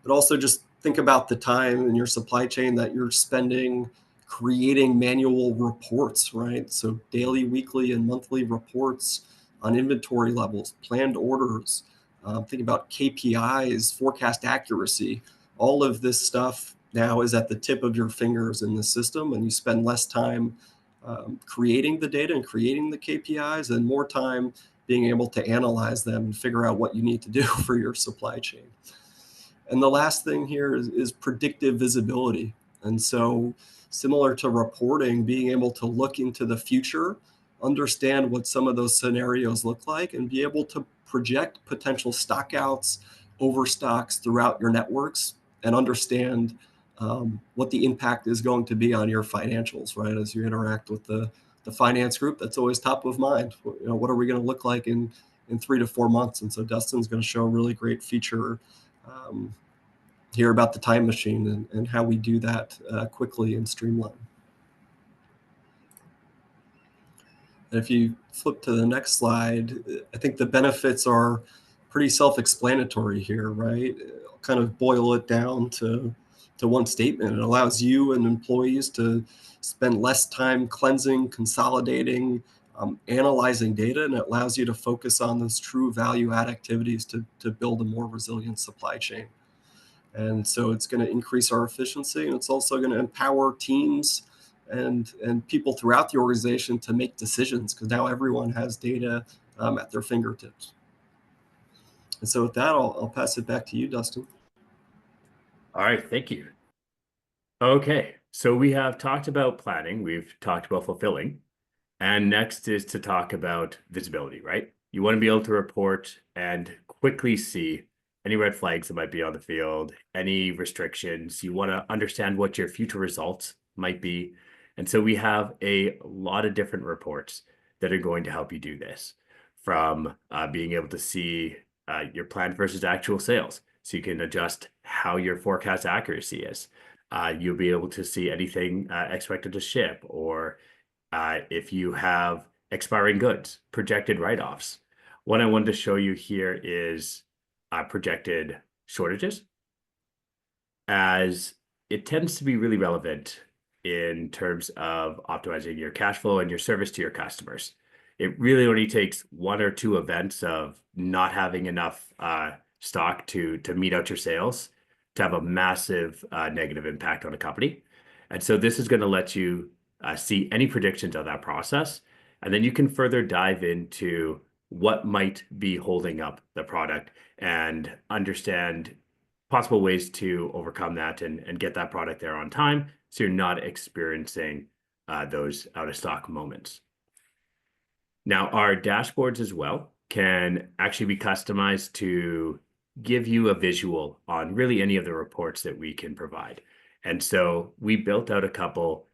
C: But also just think about the time in your supply chain that you're spending creating manual reports, right? So daily, weekly, and monthly reports on inventory levels, planned orders, think about KPIs, forecast accuracy. All of this stuff now is at the tip of your fingers in the system, and you spend less time creating the data and creating the KPIs and more time being able to analyze them and figure out what you need to do for your supply chain. And the last thing here is predictive visibility. And so similar to reporting, being able to look into the future, understand what some of those scenarios look like, and be able to project potential stockouts, overstocks throughout your networks and understand what the impact is going to be on your financials, right? As you interact with the finance group, that's always top of mind. What are we going to look like in 3 to 4 months? And so Dustin's going to show a really great feature here about the time machine and how we do that quickly in Streamline. And if you flip to the next slide, I think the benefits are pretty self-explanatory here, right? I'll kind of boil it down to one statement. It allows you and employees to spend less time cleansing, consolidating, analyzing data, and it allows you to focus on those true value-add activities to build a more resilient supply chain. And so it's going to increase our efficiency, and it's also going to empower teams and people throughout the organization to make decisions, because now everyone has data at their fingertips. And so with that, I'll pass it back to you, Dustin.
B: All right, thank you. Okay, so we have talked about planning, we've talked about fulfilling, and next is to talk about visibility, right? You want to be able to report and quickly see any red flags that might be on the field, any restrictions. You want to understand what your future results might be. And so we have a lot of different reports that are going to help you do this. from being able to see your plan versus actual sales. So you can adjust how your forecast accuracy is. You'll be able to see anything expected to ship, or if you have expiring goods, projected write-offs. What I wanted to show you here is projected shortages, as it tends to be really relevant in terms of optimizing your cash flow and your service to your customers. It really only takes one or two events of not having enough stock to meet out your sales to have a massive negative impact on a company. And so this is going to let you see any predictions of that process, and then you can further dive into what might be holding up the product and understand possible ways to overcome that and get that product there on time, so you're not experiencing those out of stock moments. Now, our dashboards as well can actually be customized to give you a visual on really any of the reports that we can provide. And so we built out a couple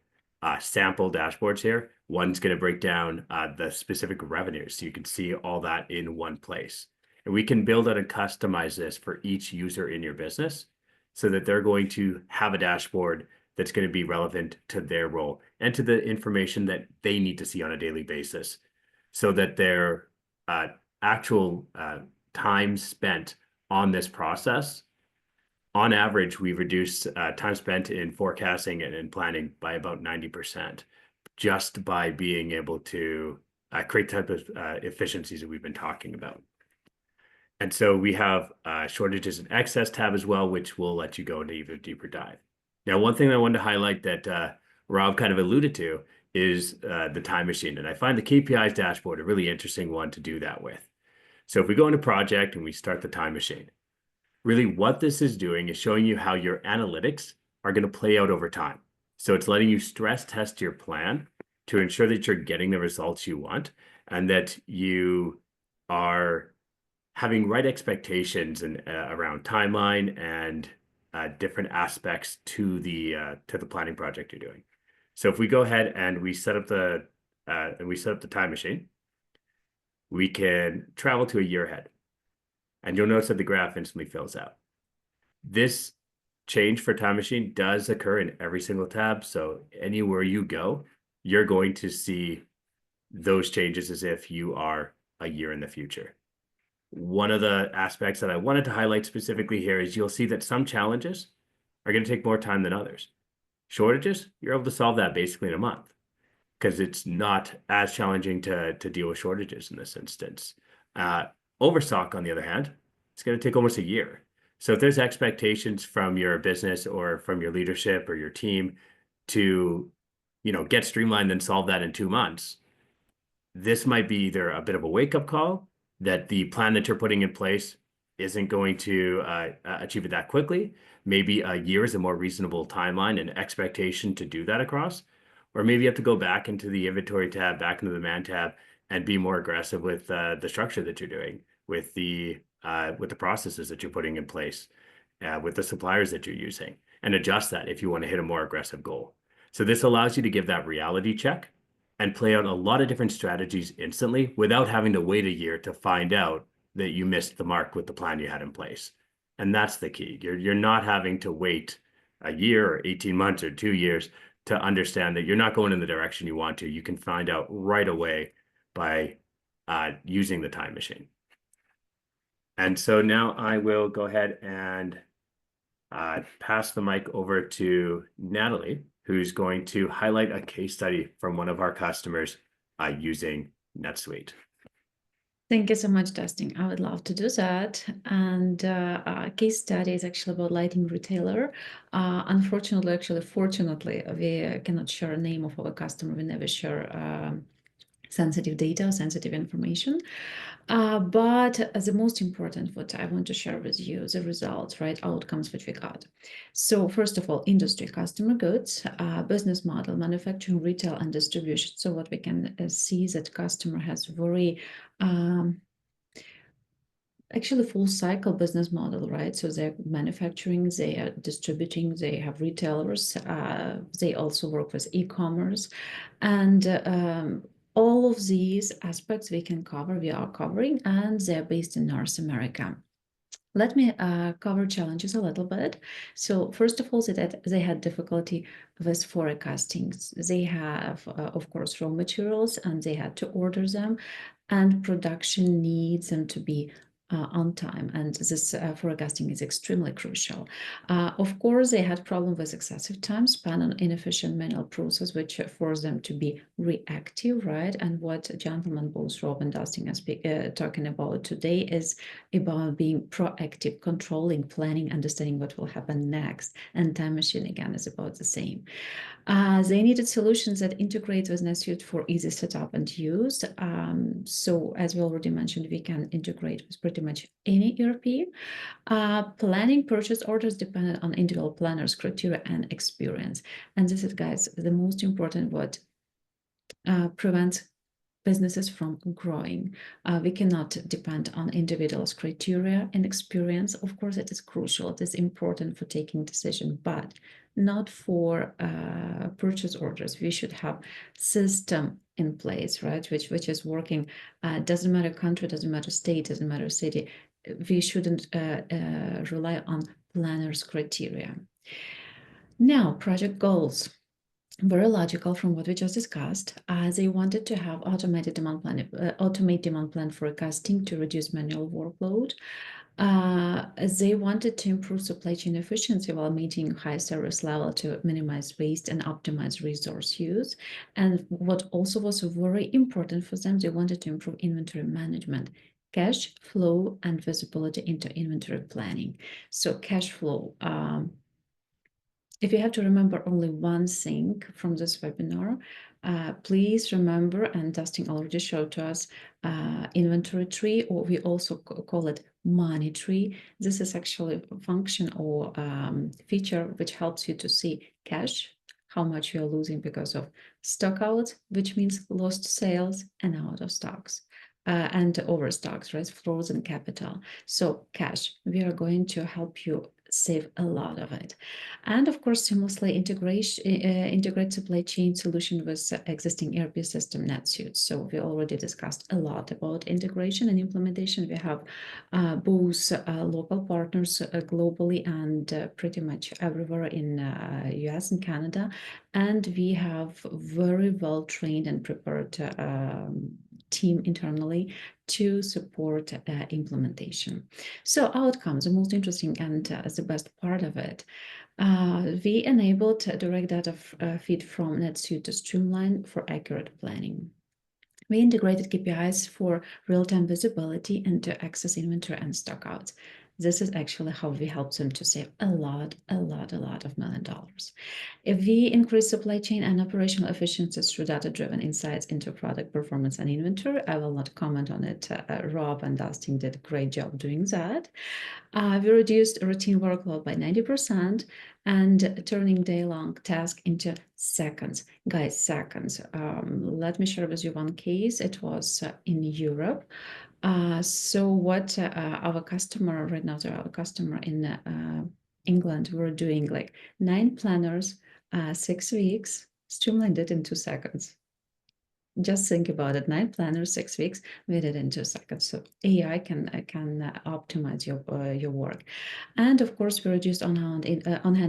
B: sample dashboards here. One's going to break down the specific revenues, so you can see all that in one place. And we can build out and customize this for each user in your business so that they're going to have a dashboard that's going to be relevant to their role and to the information that they need to see on a daily basis, so that their actual time spent on this process, on average, we've reduced time spent in forecasting and in planning by about 90%, just by being able to create type of efficiencies that we've been talking about. And so we have shortages and excess tab as well, which will let you go into even deeper dive. Now, one thing I wanted to highlight that Rob kind of alluded to is the time machine. And I find the KPIs dashboard a really interesting one to do that with. So if we go into project and we start the time machine, really what this is doing is showing you how your analytics are going to play out over time. So it's letting you stress test your plan to ensure that you're getting the results you want, and that you are having right expectations and around timeline and different aspects to the planning project you're doing. So if we go ahead and we set up the time machine, we can travel to a year ahead, and you'll notice that the graph instantly fills out. This change for time machine does occur in every single tab. So anywhere you go, you're going to see those changes as if you are a year in the future. One of the aspects that I wanted to highlight specifically here is you'll see that some challenges are going to take more time than others. Shortages, you're able to solve that basically in a month, because it's not as challenging to deal with shortages in this instance. Overstock, on the other hand, it's going to take almost a year. So if there's expectations from your business or from your leadership or your team to, get streamlined and solve that in 2 months, this might be either a bit of a wake-up call that the plan that you're putting in place isn't going to achieve it that quickly. Maybe a year is a more reasonable timeline and expectation to do that across. Or maybe you have to go back into the inventory tab, back into the man tab, and be more aggressive with the structure that you're doing, with the processes that you're putting in place, with the suppliers that you're using, and adjust that if you want to hit a more aggressive goal. So this allows you to give that reality check and play out a lot of different strategies instantly without having to wait a year to find out that you missed the mark with the plan you had in place. And that's the key. You're not having to wait a year or 18 months or 2 years to understand that you're not going in the direction you want to. You can find out right away by using the time machine. And so now I will go ahead and pass the mic over to Natalie, who's going to highlight a case study from one of our customers using NetSuite.
A: Thank you so much, Dustin. I would love to do that. And a case study is actually about lighting retailer. Fortunately, we cannot share a name of our customer. We never share sensitive data, sensitive information. But the most important, what I want to share with you, the results, right? Outcomes which we got. So first of all, industry, customer goods, business model, manufacturing, retail, and distribution. So what we can see is that customer has very actually full cycle business model, right? So they're manufacturing, they are distributing, they have retailers, they also work with e-commerce, and all of these aspects we are covering, and they're based in North America. Let me cover challenges a little bit. So first of all, they had difficulty with forecasting. They have, of course, raw materials, and they had to order them, and production needs them to be on time, and this forecasting is extremely crucial. Of course, they had problem with excessive time spent on inefficient manual process, which forced them to be reactive, right? And what gentlemen, both Rob and Dustin are talking about today is about being proactive, controlling, planning, understanding what will happen next. And Time Machine, again, is about the same. They needed solutions that integrate with NetSuite for easy setup and use. So as we already mentioned, we can integrate with pretty much any ERP. Planning purchase orders depended on individual planners' criteria and experience. And this is, guys, the most important what prevents businesses from growing. We cannot depend on individuals' criteria and experience. Of course, it is crucial. It is important for taking decision, but not for purchase orders. We should have system in place, right? Which is working. Doesn't matter country, doesn't matter state, doesn't matter city. We shouldn't rely on planners' criteria. Now, project goals. Very logical from what we just discussed. They wanted to have automate demand plan forecasting to reduce manual workload. They wanted to improve supply chain efficiency while maintaining high service level to minimize waste and optimize resource use. And what also was very important for them, they wanted to improve inventory management, cash flow, and visibility into inventory planning. So cash flow. If you have to remember only one thing from this webinar, please remember, and Dustin already showed to us, inventory tree, or we also call it money tree. This is actually a function or feature which helps you to see cash, how much you're losing because of stock out, which means lost sales, and out of stocks. And overstocks, right? Frozen capital. So cash, we are going to help you save a lot of it. And of course, seamlessly integrate supply chain solution with existing ERP system NetSuite. So we already discussed a lot about integration and implementation. We have both local partners globally and pretty much everywhere in US and Canada. And we have very well trained and prepared team internally to support implementation. So outcomes, the most interesting and the best part of it. We enabled direct data feed from NetSuite to Streamline for accurate planning. We integrated KPIs for real-time visibility and to access inventory and stockouts. This is actually how we help them to save a lot of $1 million. If we increase supply chain and operational efficiencies through data-driven insights into product performance and inventory, I will not comment on it. Rob and Dustin did a great job doing that. We reduced routine workload by 90% and turning day-long task into seconds. Guys, seconds. Let me share with you one case. It was in Europe. So what our customer right now, our customer in England, were doing like 9 planners, 6 weeks, streamlined it in 2 seconds. Just think about it, 9 planners, 6 weeks, we did it in 2 seconds. So AI can optimize your work. And of course, we reduced on-hand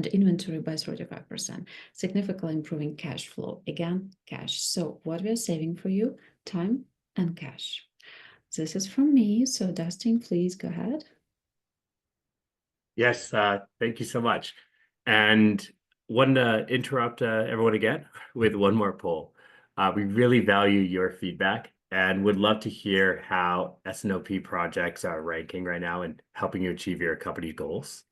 A: inventory by 35%, significantly improving cash flow. Again, cash. So what we're saving for you, time and cash. This is from me. So Dustin, please go ahead.
B: Yes, thank you so much. And want to interrupt everyone again with one more poll. We really value your feedback and would love to hear how S&OP projects are ranking right now and helping you achieve your company goals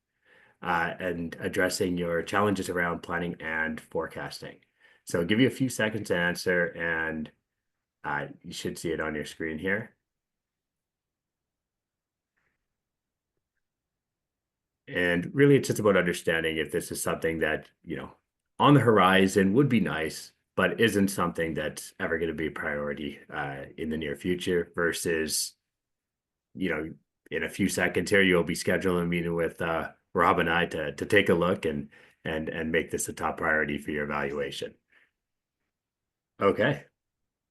B: and addressing your challenges around planning and forecasting. So I'll give you a few seconds to answer, and you should see it on your screen here. And really, it's just about understanding if this is something that, on the horizon would be nice, but isn't something that's ever going to be a priority in the near future versus, in a few seconds here, you'll be scheduling a meeting with Rob and I to take a look and make this a top priority for your evaluation. Okay.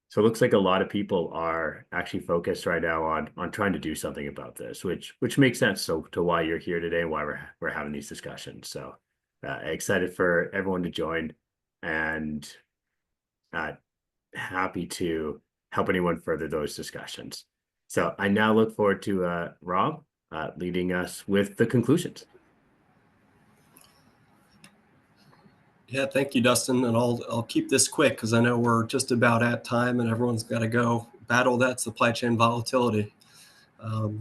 B: So it looks like a lot of people are actually focused right now on trying to do something about this, which makes sense. So to why you're here today, why we're having these discussions. So excited for everyone to join, and happy to help anyone further those discussions. So I now look forward to Rob leading us with the conclusions.
C: Yeah, thank you, Dustin. And I'll keep this quick because I know we're just about at time and everyone's got to go battle that supply chain volatility.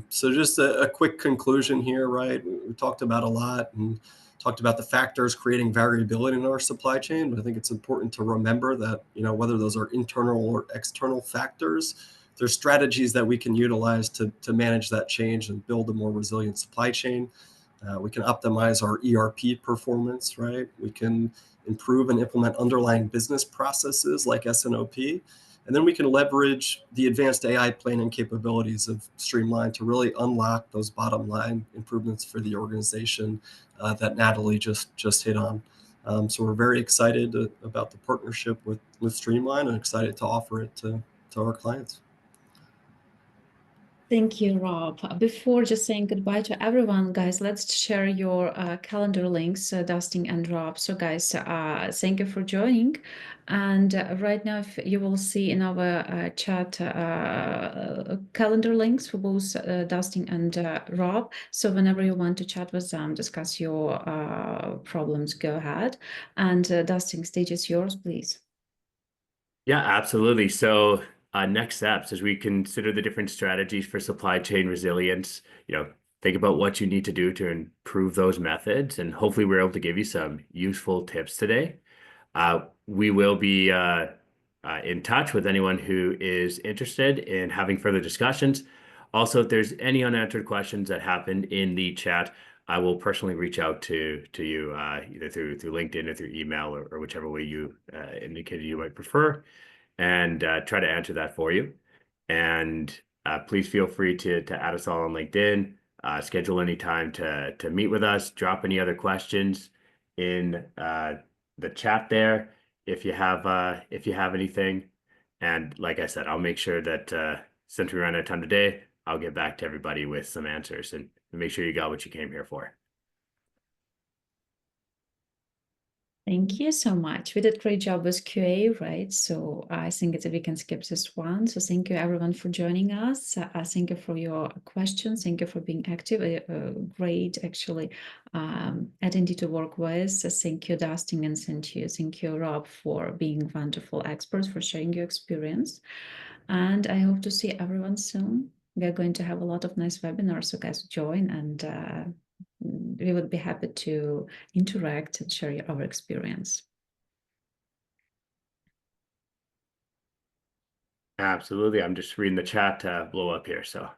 C: So just a quick conclusion here, right? We talked about a lot and talked about the factors creating variability in our supply chain. But I think it's important to remember that, whether those are internal or external factors, there's strategies that we can utilize to manage that change and build a more resilient supply chain. We can optimize our ERP performance, right? We can improve and implement underlying business processes like S&OP. And then we can leverage the advanced AI planning capabilities of Streamline to really unlock those bottom line improvements for the organization that Natalie just hit on. So we're very excited about the partnership with Streamline and excited to offer it to our clients.
A: Thank you, Rob. Before just saying goodbye to everyone, guys, let's share your calendar links, Dustin and Rob. So guys, thank you for joining. And right now, if you will see in our chat calendar links for both Dustin and Rob. So whenever you want to chat with them, discuss your problems, go ahead. And Dustin, stage is yours, please.
B: Yeah, absolutely. So next steps as we consider the different strategies for supply chain resilience, think about what you need to do to improve those methods. And hopefully we're able to give you some useful tips today. We will be in touch with anyone who is interested in having further discussions. Also, if there's any unanswered questions that happened in the chat, I will personally reach out to you either through LinkedIn or through email or whichever way you indicated you might prefer, and try to answer that for you. And please feel free to add us all on LinkedIn, schedule any time to meet with us, drop any other questions in the chat there if you have anything. And like I said, I'll make sure that since we ran out of time today, I'll get back to everybody with some answers and make sure you got what you came here for.
A: Thank you so much. We did a great job with QA, right? So I think we can skip this one. So thank you everyone for joining us. Thank you for your questions. Thank you for being active. Great, actually, attendee to work with. Thank you, Dustin, and thank you, Rob, for being wonderful experts, for sharing your experience. And I hope to see everyone soon. We're going to have a lot of nice webinars, so guys join, and we would be happy to interact and share our experience.
B: Absolutely. I'm just reading the chat blow up here. So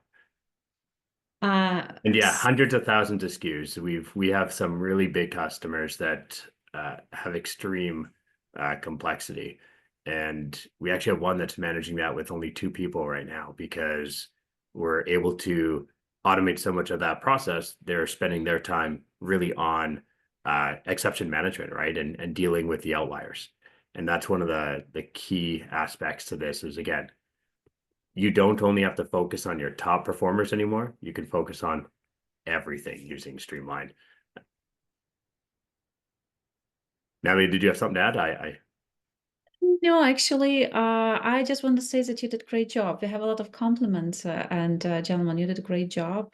B: and yeah, hundreds of thousands of SKUs. We have some really big customers that have extreme complexity. And we actually have one that's managing that with only 2 people right now because we're able to automate so much of that process. They're spending their time really on exception management, right? And dealing with the outliers. And that's one of the key aspects to this is, again, you don't only have to focus on your top performers anymore. You can focus on everything using Streamline. Natalie, did you have something to add?
A: No, actually, I just want to say that you did a great job. We have a lot of compliments, and gentlemen, you did a great job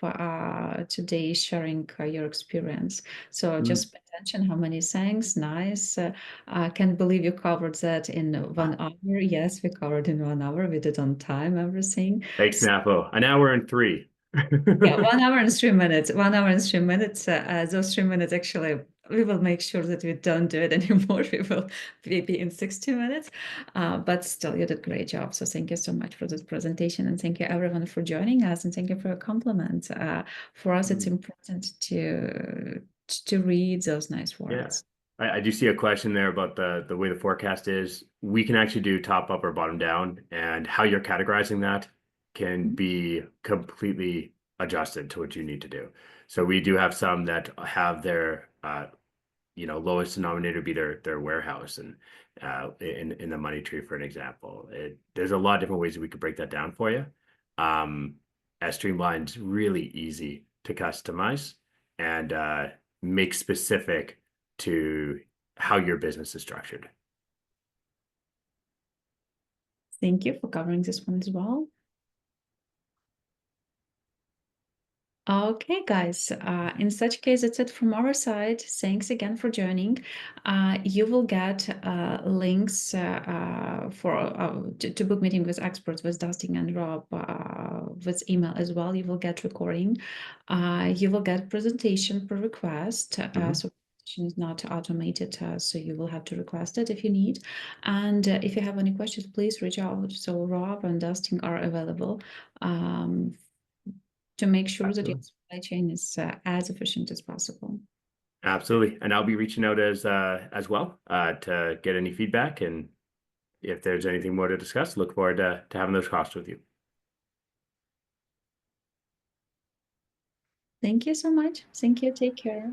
A: today sharing your experience. So just pay attention how many thanks. Nice. I can't believe you covered that in 1 hour. Yes, we covered in 1 hour. We did on time, everything.
B: Thanks, Napo. An hour and 3.
A: Yeah, 1 hour and 3 minutes. 1 hour and 3 minutes. Those 3 minutes, actually, we will make sure that we don't do it anymore. We will be in 60 minutes. But still, you did a great job. So thank you so much for this presentation. And thank you, everyone, for joining us. And thank you for your compliments. For us, it's important to read those nice words.
B: Yeah. I do see a question there about the way the forecast is. We can actually do top up or bottom down, and how you're categorizing that can be completely adjusted to what you need to do. So we do have some that have their lowest denominator be their warehouse and in the money tree, for an example. There's a lot of different ways that we could break that down for you. As Streamline's really easy to customize and make specific to how your business is structured.
A: Thank you for covering this one as well. Okay, guys, in such case, that's it from our side. Thanks again for joining. You will get links to book meeting with experts, with Dustin and Rob, with email as well. You will get recording. You will get presentation per request. So is not automated, so you will have to request it if you need. And if you have any questions, please reach out. So Rob and Dustin are available to make sure that your supply chain is as efficient as possible.
B: Absolutely. And I'll be reaching out as well to get any feedback. And if there's anything more to discuss, look forward to having those costs with you.
A: Thank you so much. Thank you. Take care.